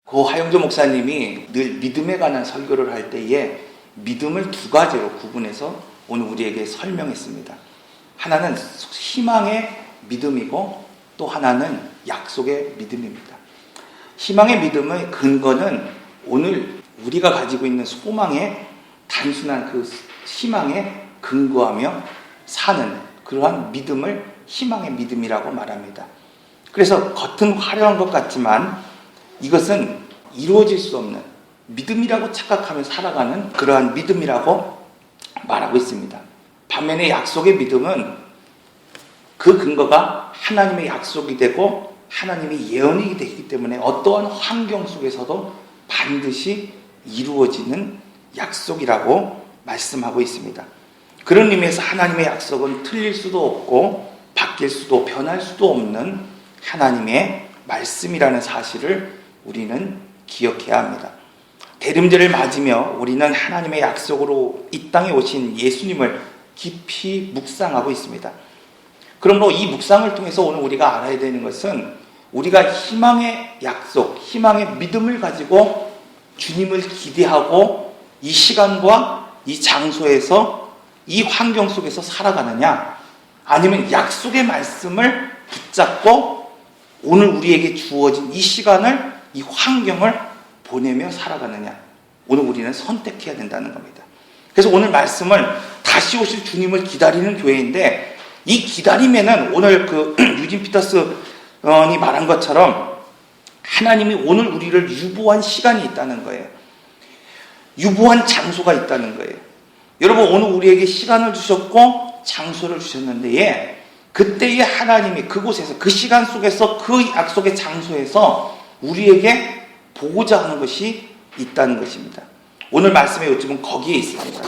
고 하영조 목사님이 늘 믿음에 관한 설교를 할 때에 믿음을 두 가지로 구분해서 오늘 우리에게 설명했습니다. 하나는 희망의 믿음이고 또 하나는 약속의 믿음입니다. 희망의 믿음의 근거는 오늘 우리가 가지고 있는 소망의 단순한 그 희망에 근거하며 사는 그러한 믿음을 희망의 믿음이라고 말합니다. 그래서 겉은 화려한 것 같지만 이것은 이루어질 수 없는 믿음이라고 착각하며 살아가는 그러한 믿음이라고 말하고 있습니다. 반면에 약속의 믿음은 그 근거가 하나님의 약속이 되고 하나님의 예언이 되기 때문에 어떠한 환경 속에서도 반드시 이루어지는 약속이라고 말씀하고 있습니다. 그런 의미에서 하나님의 약속은 틀릴 수도 없고 바뀔 수도 변할 수도 없는 하나님의 말씀이라는 사실을 우리는 기억해야 합니다. 대림절을 맞으며 우리는 하나님의 약속으로 이 땅에 오신 예수님을 깊이 묵상하고 있습니다. 그러므로 이 묵상을 통해서 오늘 우리가 알아야 되는 것은 우리가 희망의 약속, 희망의 믿음을 가지고 주님을 기대하고 이 시간과 이 장소에서 이 환경 속에서 살아가느냐, 아니면 약속의 말씀을 붙잡고 오늘 우리에게 주어진 이 시간을, 이 환경을 보내며 살아가느냐, 오늘 우리는 선택해야 된다는 겁니다. 그래서 오늘 말씀은 다시 오실 주님을 기다리는 교회인데, 이 기다림에는 오늘 유진 피터슨이 말한 것처럼 하나님이 오늘 우리를 유보한 시간이 있다는 거예요. 유보한 장소가 있다는 거예요. 여러분, 오늘 우리에게 시간을 주셨고 장소를 주셨는데, 그때의 하나님이 그곳에서, 그 시간 속에서, 그 약속의 장소에서 우리에게 보고자 하는 것이 있다는 것입니다. 오늘 말씀의 요점은 거기에 있습니다.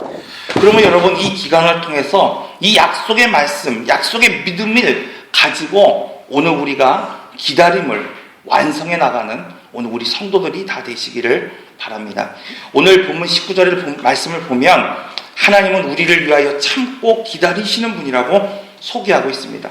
그러면 여러분, 이 기간을 통해서 이 약속의 말씀, 약속의 믿음을 가지고 오늘 우리가 기다림을 완성해 나가는 오늘 우리 성도들이 다 되시기를 바랍니다. 오늘 본문 19절의 말씀을 보면 하나님은 우리를 위하여 참고 기다리시는 분이라고 소개하고 있습니다.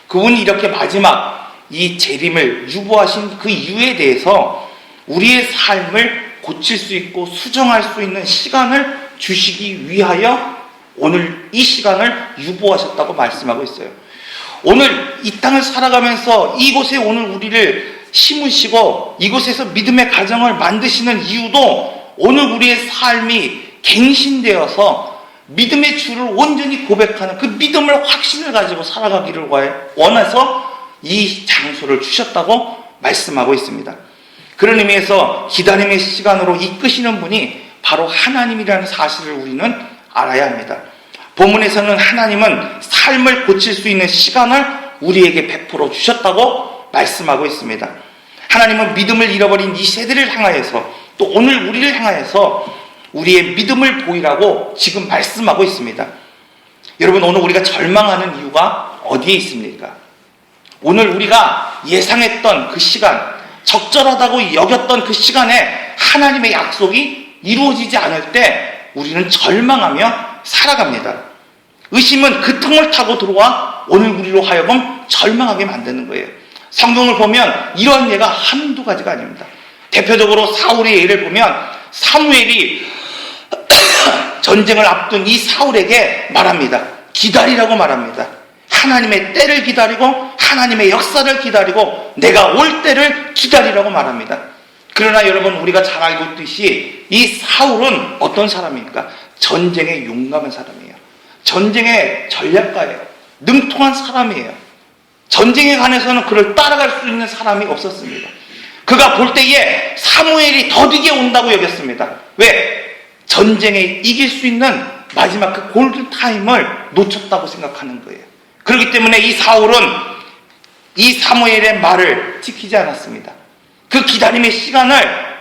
그분이 이렇게 마지막 이 재림을 유보하신 그 이유에 대해서 우리의 삶을 고칠 수 있고 수정할 수 있는 시간을 주시기 위하여 오늘 이 시간을 유보하셨다고 말씀하고 있어요. 오늘 이 땅을 살아가면서 이곳에 오늘 우리를 심으시고 이곳에서 믿음의 가정을 만드시는 이유도 오늘 우리의 삶이 갱신되어서 믿음의 주를 온전히 고백하는 그 믿음을 확신을 가지고 살아가기를 원해서 이 장소를 주셨다고 말씀하고 있습니다. 그런 의미에서 기다림의 시간으로 이끄시는 분이 바로 하나님이라는 사실을 우리는 알아야 합니다. 본문에서는 하나님은 삶을 고칠 수 있는 시간을 우리에게 베풀어 주셨다고 말씀하고 있습니다. 하나님은 믿음을 잃어버린 이 세대를 향하여서 또 오늘 우리를 향하여서 우리의 믿음을 보이라고 지금 말씀하고 있습니다. 여러분, 오늘 우리가 절망하는 이유가 어디에 있습니까? 오늘 우리가 예상했던 그 시간, 적절하다고 여겼던 그 시간에 하나님의 약속이 이루어지지 않을 때 우리는 절망하며 살아갑니다. 의심은 그 틈을 타고 들어와 오늘 우리로 하여금 절망하게 만드는 거예요. 성경을 보면 이런 예가 한두 가지가 아닙니다. 대표적으로 사울의 예를 보면 사무엘이 전쟁을 앞둔 이 사울에게 말합니다. 기다리라고 말합니다. 하나님의 때를 기다리고 하나님의 역사를 기다리고 내가 올 때를 기다리라고 말합니다. 그러나 여러분, 우리가 잘 알고 있듯이 이 사울은 어떤 사람입니까? 전쟁에 용감한 사람이에요. 전쟁의 전략가예요. 능통한 사람이에요. 전쟁에 관해서는 그를 따라갈 수 있는 사람이 없었습니다. 그가 볼 때에 사무엘이 더디게 온다고 여겼습니다. 왜? 전쟁에 이길 수 있는 마지막 그 골든타임을 놓쳤다고 생각하는 거예요. 그렇기 때문에 이 사울은 이 사무엘의 말을 지키지 않았습니다. 그 기다림의 시간을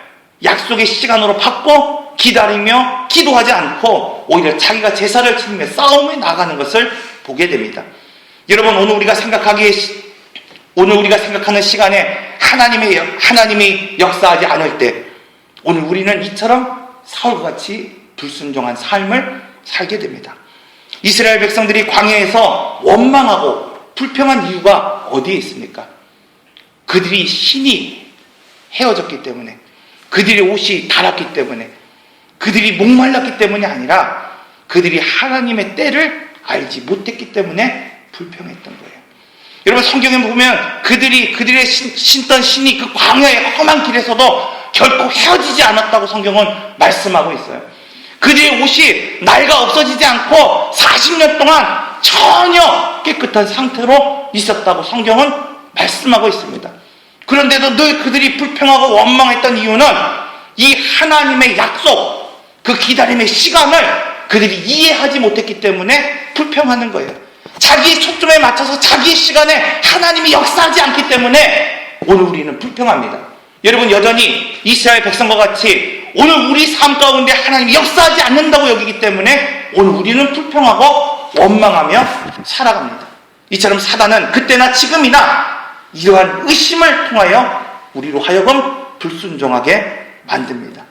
약속의 시간으로 받고 기다리며 기도하지 않고 오히려 자기가 제사를 지내며 싸움에 나가는 것을 보게 됩니다. 여러분, 오늘 우리가 생각하는 시간에 하나님이 역사하지 않을 때 오늘 우리는 이처럼 사울같이 불순종한 삶을 살게 됩니다. 이스라엘 백성들이 광야에서 원망하고 불평한 이유가 어디에 있습니까? 그들이 신이 헤어졌기 때문에, 그들의 옷이 닳았기 때문에, 그들이 목말랐기 때문이 아니라 그들이 하나님의 때를 알지 못했기 때문에 불평했던 거예요. 여러분, 성경에 보면 그들의 신던 신이 그 광야의 험한 길에서도 결코 헤어지지 않았다고 성경은 말씀하고 있어요. 그들의 옷이 낡아 없어지지 않고 40년 동안 전혀 깨끗한 상태로 있었다고 성경은 말씀하고 있습니다. 그런데도 늘 그들이 불평하고 원망했던 이유는 이 하나님의 약속, 그 기다림의 시간을 그들이 이해하지 못했기 때문에 불평하는 거예요. 자기의 초점에 맞춰서 자기의 시간에 하나님이 역사하지 않기 때문에 오늘 우리는 불평합니다. 여러분, 여전히 이스라엘 백성과 같이 오늘 우리 삶 가운데 하나님이 역사하지 않는다고 여기기 때문에 오늘 우리는 불평하고 원망하며 살아갑니다. 이처럼 사단은 그때나 지금이나 이러한 의심을 통하여 우리로 하여금 불순종하게 만듭니다.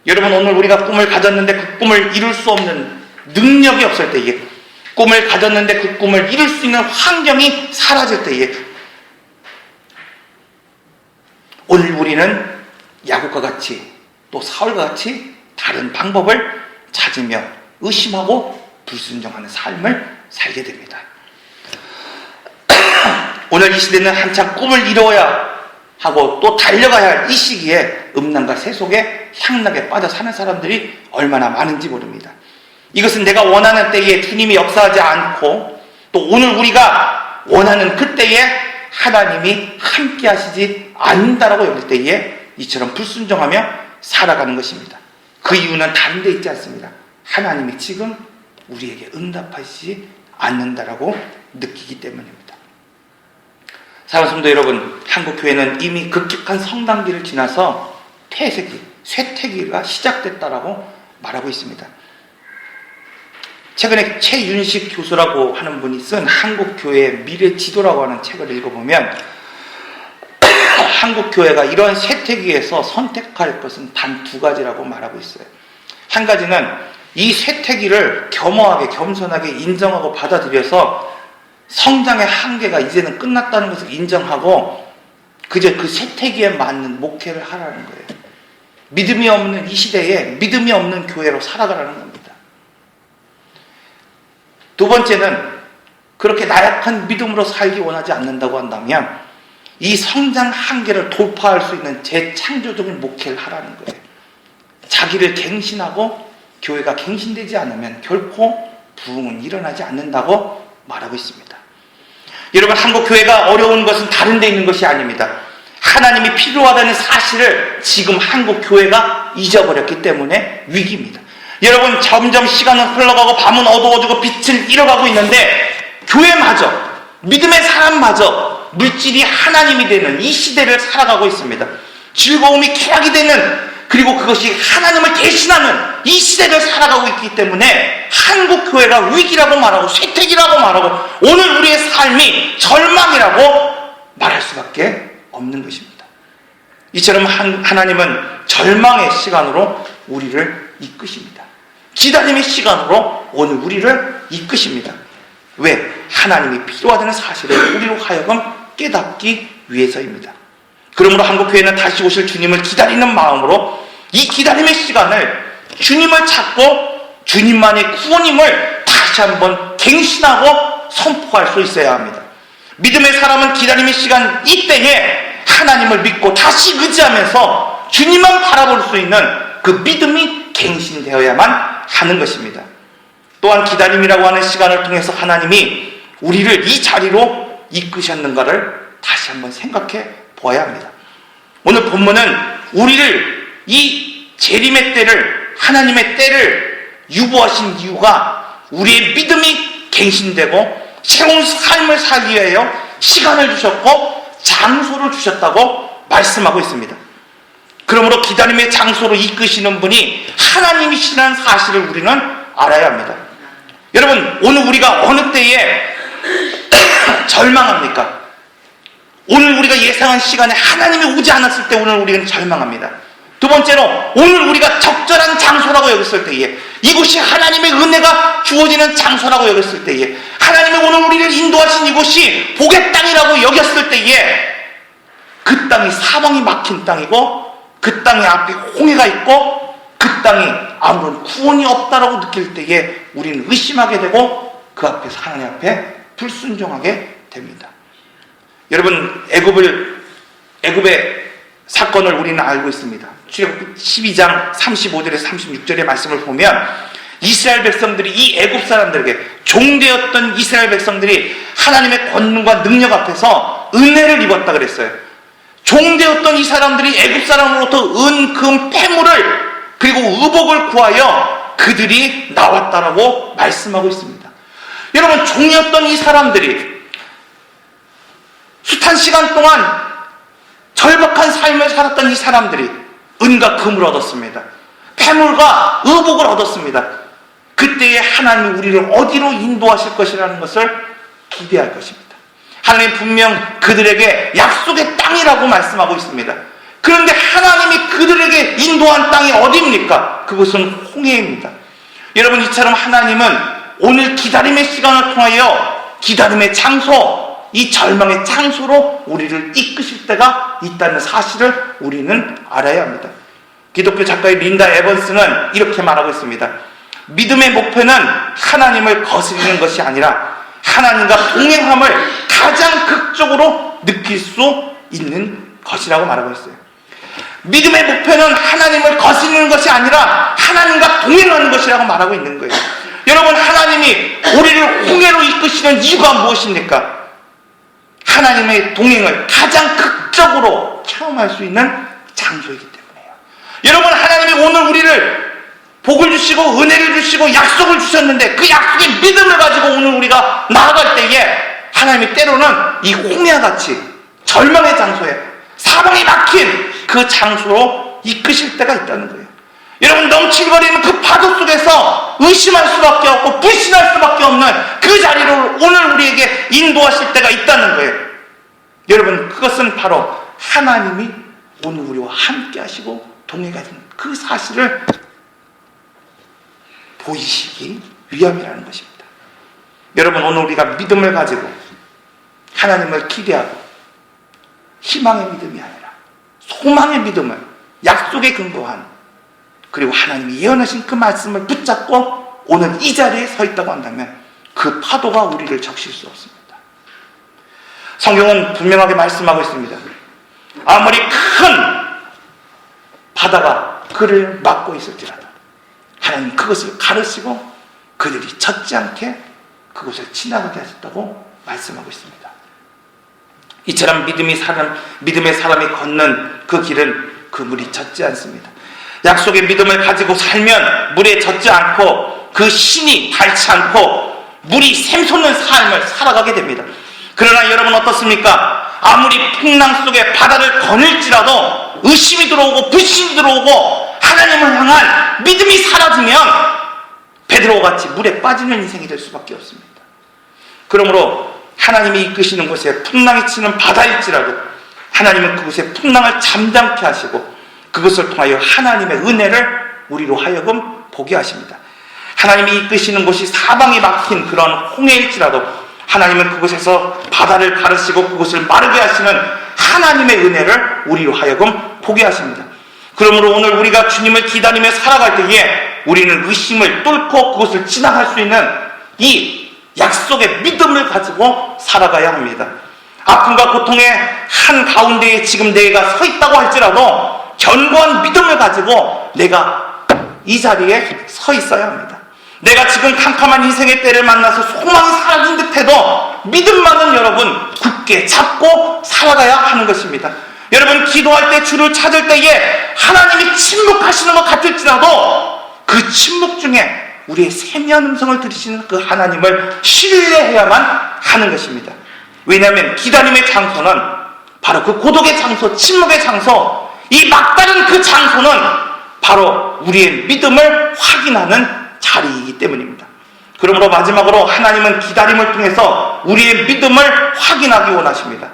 여러분, 오늘 우리가 꿈을 가졌는데 그 꿈을 이룰 수 없는 능력이 없을 때에, 꿈을 가졌는데 그 꿈을 이룰 수 있는 환경이 사라질 때에, 오늘 우리는 야곱과 같이 또 사울과 같이 다른 방법을 찾으며 의심하고 불순종하는 삶을 살게 됩니다. 오늘 이 시대는 한참 꿈을 이루어야 하고 또 달려가야 할 이 시기에 음란과 세속에 향락에 빠져 사는 사람들이 얼마나 많은지 모릅니다. 이것은 내가 원하는 때에 주님이 역사하지 않고 또 오늘 우리가 원하는 그때에 하나님이 함께 하시지 않는다라고 여길 때에 이처럼 불순종하며 살아가는 것입니다. 그 이유는 다른 데 있지 않습니다. 하나님이 지금 우리에게 응답하시지 않는다라고 느끼기 때문입니다. 사랑하는 성도 여러분, 한국교회는 이미 급격한 성장기를 지나서 퇴색기, 쇠퇴기가 시작됐다라고 말하고 있습니다. 최근에 최윤식 교수라고 하는 분이 쓴 한국교회의 미래 지도라고 하는 책을 읽어보면 한국교회가 이런 쇠퇴기에서 선택할 것은 단 두 가지라고 말하고 있어요. 한 가지는 이 쇠퇴기를 겸허하게 겸손하게 인정하고 받아들여서 성장의 한계가 이제는 끝났다는 것을 인정하고 그저 그 쇠퇴기에 맞는 목회를 하라는 거예요. 믿음이 없는 이 시대에 믿음이 없는 교회로 살아가라는 겁니다. 두 번째는 그렇게 나약한 믿음으로 살기 원하지 않는다고 한다면 이 성장 한계를 돌파할 수 있는 재창조적인 목회를 하라는 거예요. 자기를 갱신하고 교회가 갱신되지 않으면 결코 부흥은 일어나지 않는다고 말하고 있습니다. 여러분, 한국교회가 어려운 것은 다른 데 있는 것이 아닙니다. 하나님이 필요하다는 사실을 지금 한국교회가 잊어버렸기 때문에 위기입니다. 여러분, 점점 시간은 흘러가고 밤은 어두워지고 빛을 잃어가고 있는데 교회마저, 믿음의 사람마저 물질이 하나님이 되는 이 시대를 살아가고 있습니다. 즐거움이 쾌락이 되는, 그리고 그것이 하나님을 대신하는 이 시대를 살아가고 있기 때문에 한국교회가 위기라고 말하고 쇠퇴기라고 말하고 오늘 우리의 삶이 절망이라고 말할 수밖에 없는 것입니다. 이처럼 하나님은 절망의 시간으로 우리를 이끄십니다. 기다림의 시간으로 오늘 우리를 이끄십니다. 왜? 하나님이 필요하다는 사실을 우리로 하여금 깨닫기 위해서입니다. 그러므로 한국교회는 다시 오실 주님을 기다리는 마음으로 이 기다림의 시간을 주님을 찾고 주님만의 구원임을 다시 한번 갱신하고 선포할 수 있어야 합니다. 믿음의 사람은 기다림의 시간 이때에 하나님을 믿고 다시 의지하면서 주님만 바라볼 수 있는 그 믿음이 갱신되어야만 하는 것입니다. 또한 기다림이라고 하는 시간을 통해서 하나님이 우리를 이 자리로 이끄셨는가를 다시 한번 생각해 보아야 합니다. 오늘 본문은 우리를 이 재림의 때를, 하나님의 때를 유보하신 이유가 우리의 믿음이 갱신되고 새로운 삶을 살기 위하여 시간을 주셨고 장소를 주셨다고 말씀하고 있습니다. 그러므로 기다림의 장소로 이끄시는 분이 하나님이시라는 사실을 우리는 알아야 합니다. 여러분, 오늘 우리가 어느 때에 절망합니까? 오늘 우리가 예상한 시간에 하나님이 오지 않았을 때 오늘 우리는 절망합니다. 두 번째로, 오늘 우리가 적절한 장소라고 여겼을 때에, 이곳이 하나님의 은혜가 주어지는 장소라고 여겼을 때에, 하나님이 오늘 우리를 인도하신 이곳이 복의 땅이라고 여겼을 때에 그 땅이 사방이 막힌 땅이고 그 땅의 앞에 홍해가 있고 그 땅이 아무런 구원이 없다라고 느낄 때에 우리는 의심하게 되고 그 앞에서 하나님 앞에 불순종하게 됩니다. 여러분, 애굽의 사건을 우리는 알고 있습니다. 출애굽기 12장 35절에서 36절의 말씀을 보면 이스라엘 백성들이, 이 애굽 사람들에게 종되었던 이스라엘 백성들이 하나님의 권능과 능력 앞에서 은혜를 입었다 그랬어요. 종되었던 이 사람들이 애굽 사람으로부터 은, 금, 폐물을 그리고 의복을 구하여 그들이 나왔다라고 말씀하고 있습니다. 여러분, 종이었던 이 사람들이 숱한 시간 동안 절박한 삶을 살았던 이 사람들이 은과 금을 얻었습니다. 폐물과 의복을 얻었습니다. 그때에 하나님이 우리를 어디로 인도하실 것이라는 것을 기대할 것입니다. 하나님 분명 그들에게 약속의 땅이라고 말씀하고 있습니다. 그런데 하나님이 그들에게 인도한 땅이 어디입니까? 그것은 홍해입니다. 여러분, 이처럼 하나님은 오늘 기다림의 시간을 통하여 기다림의 장소, 이 절망의 장소로 우리를 이끄실 때가 있다는 사실을 우리는 알아야 합니다. 기독교 작가의 린다 에번스는 이렇게 말하고 있습니다. 믿음의 목표는 하나님을 거스르는 것이 아니라 하나님과 동행함을 가장 극적으로 느낄 수 있는 것이라고 말하고 있어요. 믿음의 목표는 하나님을 거스르는 것이 아니라 하나님과 동행하는 것이라고 말하고 있는 거예요. 여러분, 하나님이 우리를 홍해로 이끄시는 이유가 무엇입니까? 하나님의 동행을 가장 극적으로 체험할 수 있는 장소이기 때문이에요. 여러분, 하나님이 오늘 우리를 복을 주시고 은혜를 주시고 약속을 주셨는데 그 약속의 믿음을 가지고 오늘 우리가 나아갈 때에 하나님이 때로는 이 홍해와 같이 절망의 장소에 사방이 막힌 그 장소로 이끄실 때가 있다는 거예요. 여러분, 넘칠거리는 그 파도 속에서 의심할 수밖에 없고 불신할 수밖에 없는 그 자리로 오늘 우리에게 인도하실 때가 있다는 거예요. 여러분, 그것은 바로 하나님이 오늘 우리와 함께 하시고 동행하시는 그 사실을 보이시기 위함이라는 것입니다. 여러분, 오늘 우리가 믿음을 가지고 하나님을 기대하고 희망의 믿음이 아니라 소망의 믿음을 약속에 근거한, 그리고 하나님이 예언하신 그 말씀을 붙잡고 오늘 이 자리에 서 있다고 한다면 그 파도가 우리를 적실 수 없습니다. 성경은 분명하게 말씀하고 있습니다. 아무리 큰 바다가 그를 막고 있을지라도 하나님 그것을 가르시고 그들이 젖지 않게 그곳을 지나가게 하셨다고 말씀하고 있습니다. 이처럼 믿음의 사람이 걷는 그 길은 그 물이 젖지 않습니다. 약속의 믿음을 가지고 살면 물에 젖지 않고 그 신이 닳지 않고 물이 샘솟는 삶을 살아가게 됩니다. 그러나 여러분, 어떻습니까? 아무리 풍랑 속에 바다를 거닐지라도 의심이 들어오고 불신이 들어오고 하나님을 향한 믿음이 사라지면 베드로와 같이 물에 빠지는 인생이 될 수밖에 없습니다. 그러므로 하나님이 이끄시는 곳에 풍랑이 치는 바다일지라도 하나님은 그곳에 풍랑을 잠잠케 하시고 그것을 통하여 하나님의 은혜를 우리로 하여금 보게 하십니다. 하나님이 이끄시는 곳이 사방이 막힌 그런 홍해일지라도 하나님은 그곳에서 바다를 가르시고 그곳을 마르게 하시는 하나님의 은혜를 우리로 하여금 보게 하십니다. 그러므로 오늘 우리가 주님을 기다리며 살아갈 때에 우리는 의심을 뚫고 그것을 지나갈 수 있는 이 약속의 믿음을 가지고 살아가야 합니다. 아픔과 고통의 한가운데에 지금 내가 서 있다고 할지라도 견고한 믿음을 가지고 내가 이 자리에 서 있어야 합니다. 내가 지금 캄캄한 인생의 때를 만나서 소망이 사라진 듯해도 믿음만은 여러분 굳게 잡고 살아가야 하는 것입니다. 여러분, 기도할 때, 주를 찾을 때에 하나님이 침묵하시는 것 같을지라도 그 침묵 중에 우리의 세미한 음성을 들으시는 그 하나님을 신뢰해야만 하는 것입니다. 왜냐하면 기다림의 장소는 바로 그 고독의 장소, 침묵의 장소, 이 막다른 그 장소는 바로 우리의 믿음을 확인하는 자리이기 때문입니다. 그러므로 마지막으로 하나님은 기다림을 통해서 우리의 믿음을 확인하기 원하십니다.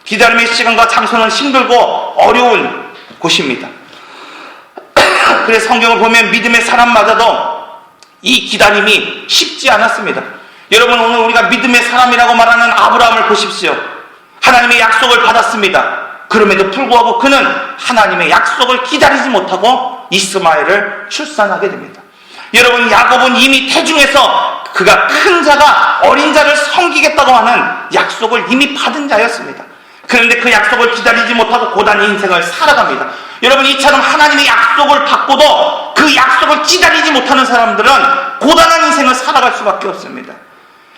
기다림의 시간과 장소는 힘들고 어려운 곳입니다. 그래서 성경을 보면 믿음의 사람마저도 이 기다림이 쉽지 않았습니다. 여러분, 오늘 우리가 믿음의 사람이라고 말하는 아브라함을 보십시오. 하나님의 약속을 받았습니다. 그럼에도 불구하고 그는 하나님의 약속을 기다리지 못하고 이스마엘을 출산하게 됩니다. 여러분, 야곱은 이미 태중에서 그가 큰 자가 어린 자를 섬기겠다고 하는 약속을 이미 받은 자였습니다. 그런데 그 약속을 기다리지 못하고 고단한 인생을 살아갑니다. 여러분, 이처럼 하나님의 약속을 받고도 그 약속을 기다리지 못하는 사람들은 고단한 인생을 살아갈 수밖에 없습니다.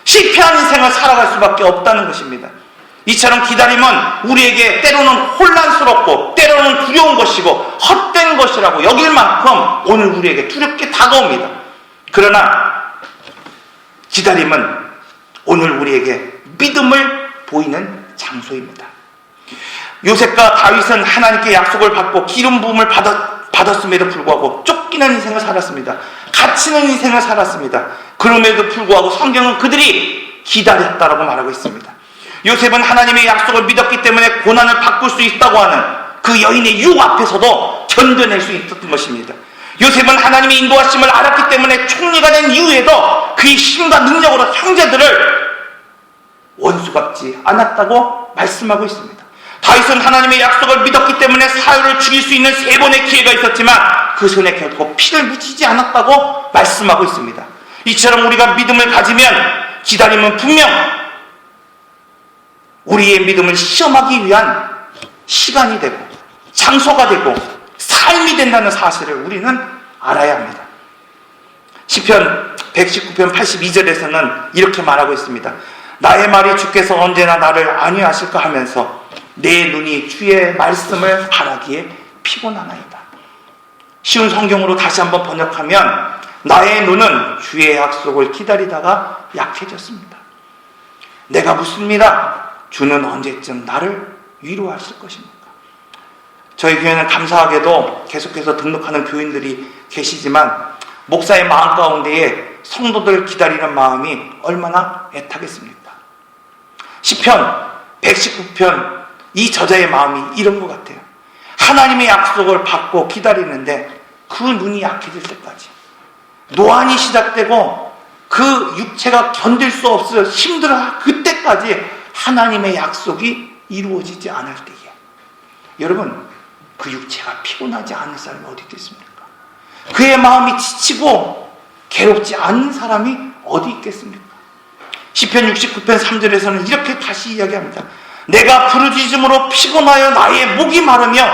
실패한 인생을 살아갈 수밖에 없다는 것입니다. 이처럼 기다림은 우리에게 때로는 혼란스럽고 때로는 두려운 것이고 헛된 것이라고 여길 만큼 오늘 우리에게 두렵게 다가옵니다. 그러나 기다림은 오늘 우리에게 믿음을 보이는 장소입니다. 요셉과 다윗은 하나님께 약속을 받고 기름 부음을 받았음에도 불구하고 쫓기는 인생을 살았습니다. 갇히는 인생을 살았습니다. 그럼에도 불구하고 성경은 그들이 기다렸다라고 말하고 있습니다. 요셉은 하나님의 약속을 믿었기 때문에 고난을 바꿀 수 있다고 하는 그 여인의 유혹 앞에서도 견뎌낼 수 있었던 것입니다. 요셉은 하나님의 인도하심을 알았기 때문에 총리가 된 이후에도 그의 힘과 능력으로 형제들을 원수 같지 않았다고 말씀하고 있습니다. 다윗은 하나님의 약속을 믿었기 때문에 사울을 죽일 수 있는 3번의 기회가 있었지만 그 손에 결코 피를 묻히지 않았다고 말씀하고 있습니다. 이처럼 우리가 믿음을 가지면 기다림은 분명 우리의 믿음을 시험하기 위한 시간이 되고 장소가 되고 삶이 된다는 사실을 우리는 알아야 합니다. 시편 119편 82절에서는 이렇게 말하고 있습니다. 나의 말이 주께서 언제나 나를 안위하실까 하면서 내 눈이 주의 말씀을 바라기에 피곤하나이다. 쉬운 성경으로 다시 한번 번역하면 나의 눈은 주의 약속을 기다리다가 약해졌습니다. 내가 묻습니다. 주는 언제쯤 나를 위로하실 것입니까? 저희 교회는 감사하게도 계속해서 등록하는 교인들이 계시지만 목사의 마음 가운데에 성도들 기다리는 마음이 얼마나 애타겠습니까? 시편 119편 이 저자의 마음이 이런 것 같아요. 하나님의 약속을 받고 기다리는데 그 눈이 약해질 때까지 노안이 시작되고 그 육체가 견딜 수 없어 힘들어 그때까지 하나님의 약속이 이루어지지 않을 때에 여러분, 그 육체가 피곤하지 않은 사람이 어디 있겠습니까? 그의 마음이 지치고 괴롭지 않은 사람이 어디 있겠습니까? 시편 69편 3절에서는 이렇게 다시 이야기합니다. 내가 부르짖음으로 피곤하여 나의 목이 마르며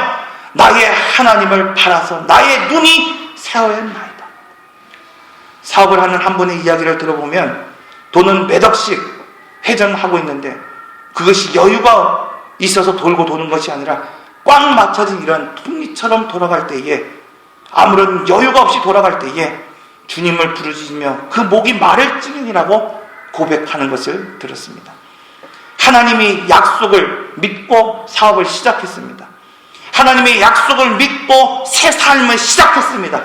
나의 하나님을 바라서 나의 눈이 새하였나이다. 사업을 하는 한 분의 이야기를 들어보면 돈은 몇 억씩 회전하고 있는데 그것이 여유가 있어서 돌고 도는 것이 아니라 꽉 맞춰진 이런 톱니처럼 돌아갈 때에 아무런 여유가 없이 돌아갈 때에 주님을 부르짖으며 그 목이 마를 찌르니라고 고백하는 것을 들었습니다. 하나님이 약속을 믿고 사업을 시작했습니다. 하나님의 약속을 믿고 새 삶을 시작했습니다.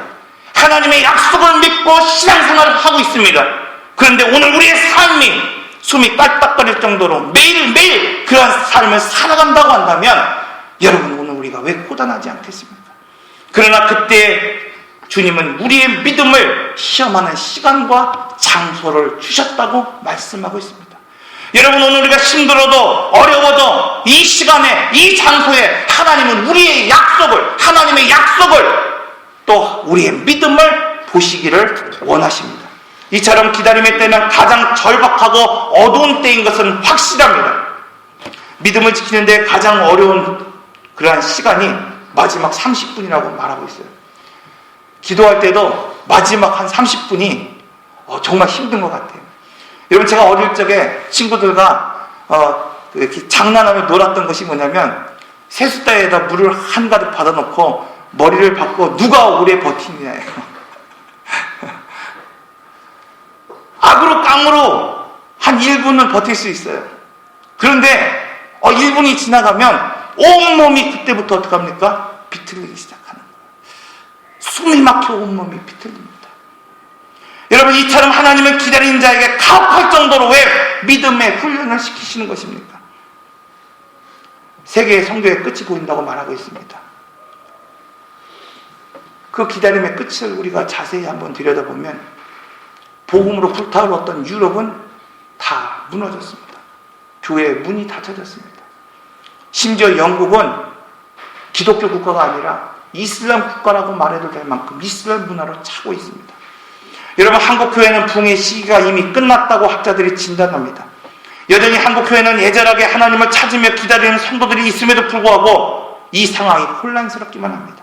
하나님의 약속을 믿고 신앙생활을 하고 있습니다. 그런데 오늘 우리의 삶이 숨이 딸딱거릴 정도로 매일매일 그러한 삶을 살아간다고 한다면 여러분, 오늘 우리가 왜 고단하지 않겠습니까? 그러나 그때 주님은 우리의 믿음을 시험하는 시간과 장소를 주셨다고 말씀하고 있습니다. 여러분, 오늘 우리가 힘들어도 어려워도 이 시간에 이 장소에 하나님은 우리의 약속을, 하나님의 약속을 또 우리의 믿음을 보시기를 원하십니다. 이처럼 기다림의 때는 가장 절박하고 어두운 때인 것은 확실합니다. 믿음을 지키는데 가장 어려운 그러한 시간이 마지막 30분이라고 말하고 있어요. 기도할 때도 마지막 한 30분이 정말 힘든 것 같아요. 여러분, 제가 어릴 적에 친구들과 이렇게 장난하며 놀았던 것이 뭐냐면 세숫대에다 물을 한가득 받아놓고 머리를 박고 누가 오래 버티느냐예요. 악으로 깡으로 한 1분은 버틸 수 있어요. 그런데 1분이 지나가면 온몸이 그때부터 어떻게 합니까? 비틀리기 시작하는 거예요. 숨이 막혀 온몸이 비틀립니다. 여러분, 이처럼 하나님을 기다리는 자에게 가혹할 정도로 왜 믿음의 훈련을 시키시는 것입니까? 세계의 성교의 끝이 보인다고 말하고 있습니다. 그 기다림의 끝을 우리가 자세히 한번 들여다보면 복음으로 불타올랐던 유럽은 다 무너졌습니다. 교회의 문이 닫혀졌습니다. 심지어 영국은 기독교 국가가 아니라 이슬람 국가라고 말해도 될 만큼 이슬람 문화로 차고 있습니다. 여러분, 한국교회는 붕의 시기가 이미 끝났다고 학자들이 진단합니다. 여전히 한국교회는 애절하게 하나님을 찾으며 기다리는 성도들이 있음에도 불구하고 이 상황이 혼란스럽기만 합니다.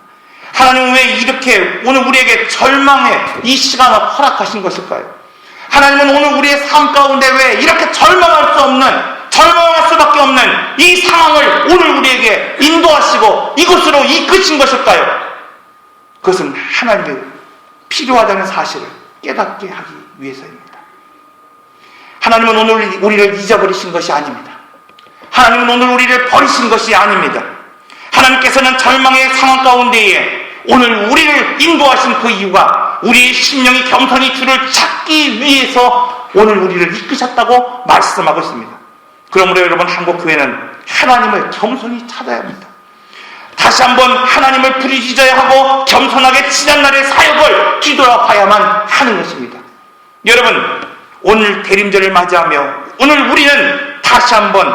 하나님은 왜 이렇게 오늘 우리에게 절망의 이 시간을 허락하신 것일까요? 하나님은 오늘 우리의 삶 가운데 왜 이렇게 절망할 수밖에 없는 이 상황을 오늘 우리에게 인도하시고 이곳으로 이끄신 것일까요? 그것은 하나님의 필요하다는 사실을 깨닫게 하기 위해서입니다. 하나님은 오늘 우리를 잊어버리신 것이 아닙니다. 하나님은 오늘 우리를 버리신 것이 아닙니다. 하나님께서는 절망의 상황 가운데에 오늘 우리를 인도하신 그 이유가 우리의 심령이 겸손히 주를 찾기 위해서 오늘 우리를 이끄셨다고 말씀하고 있습니다. 그러므로 여러분, 한국교회는 하나님을 겸손히 찾아야 합니다. 다시 한번 하나님을 부르짖어야 하고 겸손하게 지난날의 사역을 뒤돌아봐야만 하는 것입니다. 여러분, 오늘 대림절을 맞이하며 오늘 우리는 다시 한번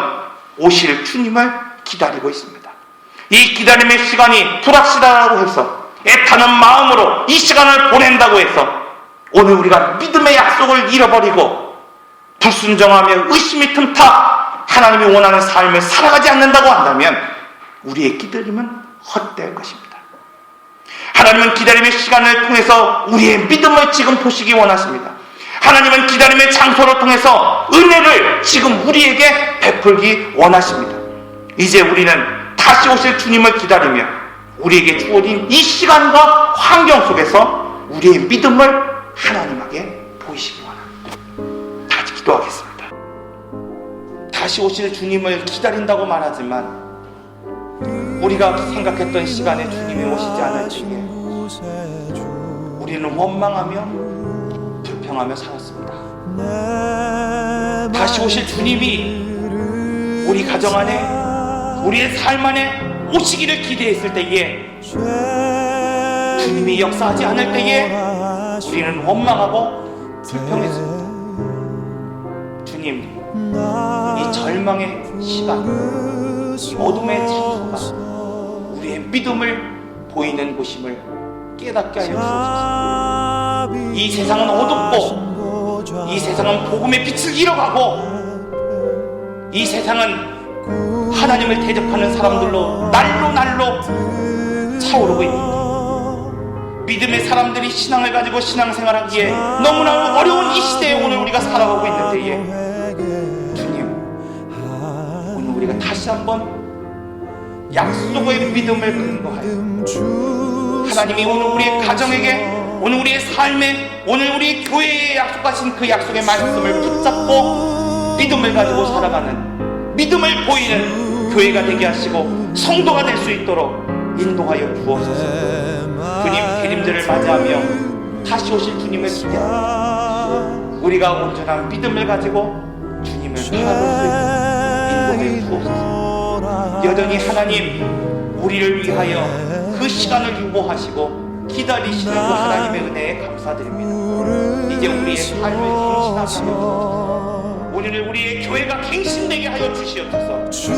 오실 주님을 기다리고 있습니다. 이 기다림의 시간이 불확실하다고 해서 애타는 마음으로 이 시간을 보낸다고 해서 오늘 우리가 믿음의 약속을 잃어버리고 불순종하며 의심이 틈타 하나님이 원하는 삶을 살아가지 않는다고 한다면 우리의 기다림은 헛될 것입니다. 하나님은 기다림의 시간을 통해서 우리의 믿음을 지금 보시기 원하십니다. 하나님은 기다림의 장소를 통해서 은혜를 지금 우리에게 베풀기 원하십니다. 이제 우리는 다시 오실 주님을 기다리며 우리에게 주어진 이 시간과 환경 속에서 우리의 믿음을 하나님에게 보이시기 원합니다. 다시 기도하겠습니다. 다시 오실 주님을 기다린다고 말하지만 우리가 생각했던 시간에 주님이 오시지 않을 때에 우리는 원망하며 불평하며 살았습니다. 다시 오실 주님이 우리 가정 안에 우리의 삶 안에 오시기를 기대했을 때에 주님이 역사하지 않을 때에 우리는 원망하고 불평했습니다. 주님, 이 절망의 시간, 이 어둠의 장소가 우리의 믿음을 보이는 곳임을 깨닫게 하여 주옵소서. 이 세상은 어둡고 이 세상은 복음의 빛을 잃어가고 이 세상은 하나님을 대적하는 사람들로 날로 차오르고 있습니다. 믿음의 사람들이 신앙을 가지고 신앙생활하기에 너무나 어려운 이 시대에 오늘 우리가 살아가고 있는 때에 주님, 오늘 우리가 다시 한번 약속의 믿음을 근거하여 하나님이 오늘 우리의 가정에게, 오늘 우리의 삶에, 오늘 우리 교회에 약속하신 그 약속의 말씀을 붙잡고 믿음을 가지고 살아가는, 믿음을 보이는 교회가 되게 하시고 성도가 될 수 있도록 인도하여 주옵소서. 주님, 대림절을 맞이하며 다시 오실 주님을 기대하며 우리가 온전한 믿음을 가지고 주님을 바라볼 수 있도록 인도하여 주옵소서. 여전히 하나님, 우리를 위하여 그 시간을 유보하시고 기다리시는 그 하나님의 은혜에 감사드립니다. 이제 우리의 삶을 갱신하게 하여 오늘 우리의 교회가 갱신되게 하여 주시옵소서. 주님,